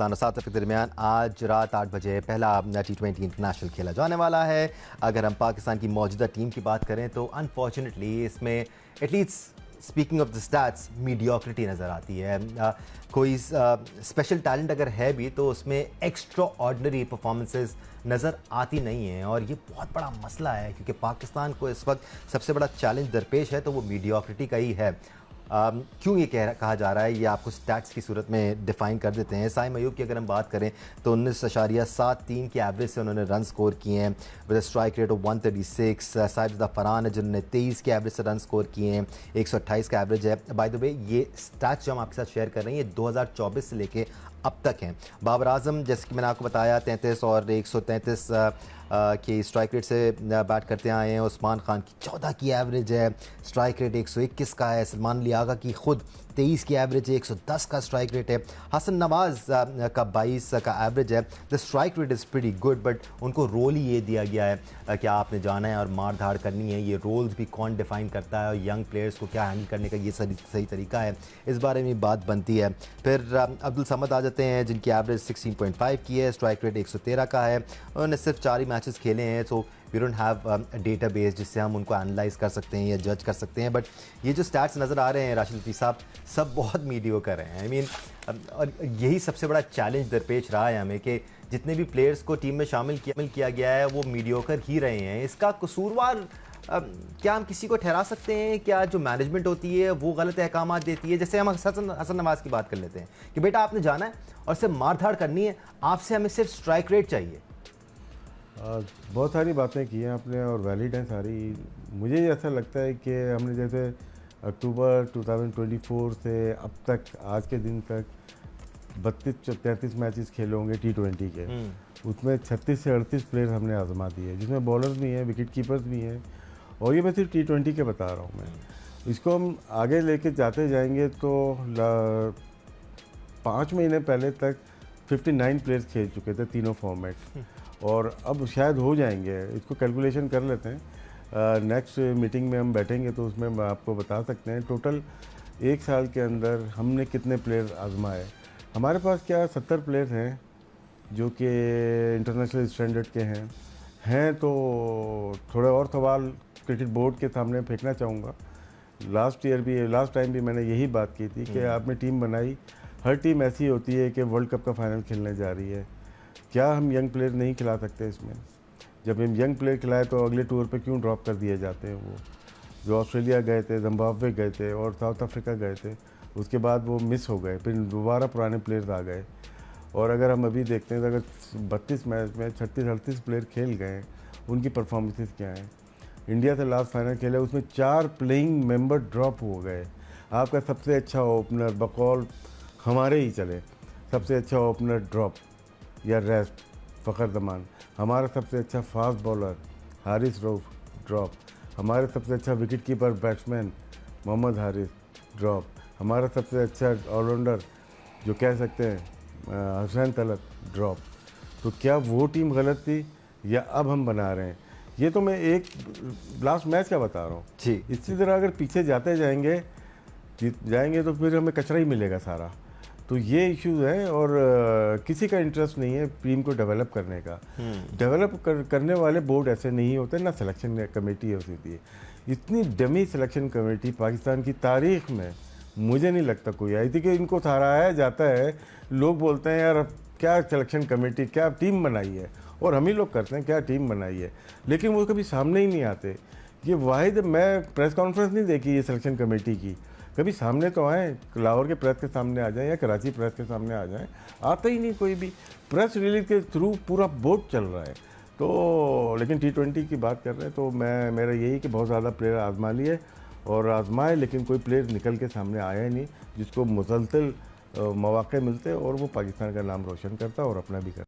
और south Africa के दरमियान आज रात 8 बजे पहला T20 इंटरनेशनल खेला जाने वाला है। अगर हम पाकिस्तान की मौजूदा टीम की बात करें तो अनफॉर्चुनेटली इसमें at least speaking of the stats mediocrity नज़र आती है। कोई स्पेशल टैलेंट अगर है भी तो उसमें एक्स्ट्रा ऑर्डनरी परफॉर्मेंसेस नज़र आती नहीं हैं और ये बहुत बड़ा मसला है क्योंकि पाकिस्तान को इस वक्त सबसे बड़ा चैलेंज दरपेश है तो वो मीडियोक्रिटी का ही है। क्यों ये कहा जा रहा है ये आपको स्टैट्स की सूरत में डिफ़ाइन कर देते हैं। साइम अयूब की अगर हम बात करें तो 19.73 की एवरेज से उन्होंने रन स्कोर किए हैं with strike rate of 136। Sahibzada Farhan है जिन्होंने 23 के एवरेज से रन स्कोर किए हैं, 128 का एवरेज है। बाय द वे ये स्टैट्स जो हम आपके साथ शेयर कर रहे हैं ये 2024 से लेके अब तक हैं। बाबर आजम जैसे कि मैंने आपको बताया 33 और 133 की स्ट्राइक रेट से बैट करते आए हैं। उस्मान खान की 14 की एवरेज है, स्ट्राइक रेट 121 का है। सलमान लियागा की खुद 23 की एवरेज है, 110 का स्ट्राइक रेट है। हसन नवाज का 22 का एवरेज है। The strike rate is pretty good but उनको रोल ही ये दिया गया है कि आपने जाना है और मार धाड़ करनी है। ये रोल्स भी कौन डिफ़ाइन करता है और यंग प्लेयर्स को क्या हैंडल करने का ये सही तरीका है, इस बारे में बात बनती है। फिर अब्दुल समद आ जाते हैं जिनकी एवरेज 16.5 की है, स्ट्राइक रेट 113 का है। उन्होंने सिर्फ 4 ही मैचेस खेले हैं so we don't have a database जिससे हम उनको एनालाइज कर सकते हैं या जज कर सकते हैं। बट ये जो स्टैट्स नज़र आ रहे हैं राशिद लतीफ़ साहब सब बहुत मीडियोकर हैं। आई मीन और यही सबसे बड़ा चैलेंज दरपेश रहा है हमें कि जितने भी प्लेयर्स को टीम में शामिल किया गया है वो मीडियोकर ही रहे हैं। इसका कसूरवार क्या हम किसी को ठहरा सकते हैं? क्या जो मैनेजमेंट होती है वो गलत अहकाम देती है? जैसे हम हसन नवाज की बात कर लेते हैं कि बेटा आपने जाना है और सिर्फ मार धाड़ करनी है, आपसे हमें सिर्फ स्ट्राइक रेट चाहिए। बहुत सारी बातें की हैं आपने और वैलिड हैं सारी। मुझे ऐसा लगता है कि हमने जैसे अक्टूबर 2024 से अब तक आज के दिन तक 32-33 मैचेस खेले होंगे T20 के। उसमें 36 से 38 प्लेयर हमने आजमा दिए जिसमें बॉलर्स भी हैं, विकेट कीपर्स भी हैं। और ये मैं सिर्फ T20 के बता रहा हूँ। मैं इसको हम आगे लेके जाते जाएंगे तो 5 महीने पहले तक 59 प्लेयर्स खेल चुके थे तीनों फॉर्मेट और अब शायद हो जाएंगे। इसको कैलकुलेशन कर लेते हैं, नेक्स्ट मीटिंग में हम बैठेंगे तो उसमें हम आपको बता सकते हैं टोटल 1 साल के अंदर हमने कितने प्लेयर आजमाए। हमारे पास क्या 70 प्लेयर्स हैं जो कि इंटरनेशनल स्टैंडर्ड के हैं तो थोड़े और सवाल क्रिकेट बोर्ड के सामने फेंकना चाहूँगा। लास्ट टाइम भी मैंने यही बात की थी कि आपने टीम बनाई, हर टीम ऐसी होती है कि वर्ल्ड कप का फाइनल खेलने जा रही है, क्या हम यंग प्लेयर नहीं खिला सकते इसमें? जब हम यंग प्लेयर खिलाए तो अगले टूर पे क्यों ड्रॉप कर दिए जाते हैं? वो जो ऑस्ट्रेलिया गए थे, जिम्बाब्वे गए थे और साउथ अफ्रीका गए थे, उसके बाद वो मिस हो गए, फिर दोबारा पुराने प्लेयर्स आ गए। और अगर हम अभी देखते हैं तो अगर 32 मैच में 36-38 प्लेयर खेल गए, उनकी परफॉर्मेंसेस क्या हैं? इंडिया से लास्ट फाइनल खेले उसमें 4 प्लेइंग मेंबर ड्रॉप हो गए। आपका सबसे अच्छा ओपनर बकौल हमारे ही चले, सबसे अच्छा ओपनर ड्रॉप या रेस्ट फ़खर जमान, हमारा सबसे अच्छा fast bowler Haris Rauf drop, हमारे सबसे अच्छा wicket keeper batsman Mohammad Haris drop, हमारा सबसे अच्छा ऑलराउंडर जो कह सकते हैं हुसैन तलत ड्रॉप। तो क्या वो टीम गलत थी या अब हम बना रहे हैं? ये तो मैं एक लास्ट मैच का बता रहा हूँ जी। इसी तरह अगर पीछे जाते जाएंगे तो फिर हमें कचरा ही मिलेगा सारा। तो ये इश्यूज है और किसी का इंटरेस्ट नहीं है टीम को डेवलप करने का। करने वाले बोर्ड ऐसे नहीं होते, ना सिलेक्शन कमेटी होती है। इतनी डमी सिलेक्शन कमेटी पाकिस्तान की तारीख में मुझे नहीं लगता कोई आई थी कि इनको सराहाया जाता है। लोग बोलते हैं यार क्या सिलेक्शन कमेटी, क्या टीम बनाई है, और हम ही लोग करते हैं क्या टीम बनाई है, लेकिन वो कभी सामने ही नहीं आते। ये वाहिद मैं प्रेस कॉन्फ्रेंस नहीं देखी ये सिलेक्शन कमेटी की, कभी सामने तो आएँ, लाहौर के प्रेस के सामने आ जाएं या कराची प्रेस के सामने आ जाएं, आता ही नहीं कोई भी। प्रेस रिलीज के थ्रू पूरा बोर्ड चल रहा है। तो लेकिन T20 की बात कर रहे हैं तो मेरा यही कि बहुत ज़्यादा प्लेयर आजमा लिए और आजमाए, लेकिन कोई प्लेयर निकल के सामने आया ही नहीं जिसको मुसलसल मौक़े मिलते और वो पाकिस्तान का नाम रोशन करता और अपना भी करता।